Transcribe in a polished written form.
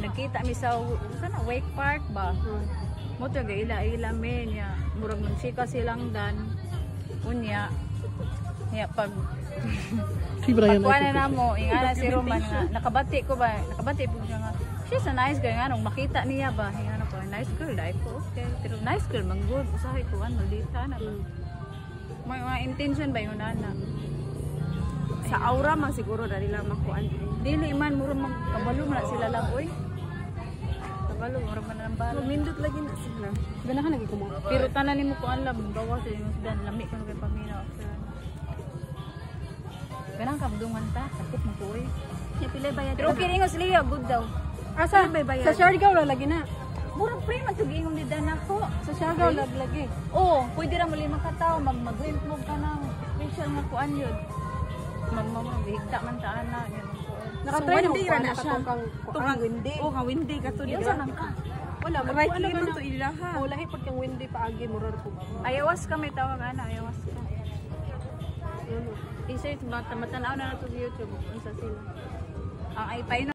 nagkita mi sa sana Wake Park ba. Mo to ila men ya murag magsika silang dan. Unya. Ya pag pagkuhanan na mo, ingana si Roman nga, nakabati ko ba, nakabati po siya nga, she's a nice girl nga, nung makita niya ba, ingana ko, nice girl, dahil ko, okay, pero nice girl, mag-good, usahay ko, maldita na ba. May mga intention ba yung nana? Sa aura man siguro dali lang makuan. Dili man, murang magkabalo na sila lang, oy. Kabalo, murang man lang bala. Magmindot lagi na sila. Ganahan lagi ko mo. Pero tanan ni mo ko alam, bawas yung sudan, lami ka nung paminaw. Ganang kabdungan ta, sakit mo ko eh. Pila bayad. Pero okay rin si Leo, good daw. Asa? Sa Siargao lagi na. Murang pre, matugingong ni Dana ko. Sa Siargao lagi. Oo, pwede ra mo lima ka tao, mag-rent mo ka ng special nga kuan yun. Higda man taan na. Nakatry na windy ko na siya. Tukang windy. Oh, ka windy ka to Yun dira. sa nang ka. Wala, Right ano man na to ilaha. Oh, lahi pag yung windy paagi murar ko. Ayawas ka, may tawag ana, ayawas ka. I-search ba, tamatanaw na na to sa YouTube. Unsa sila. Ang ay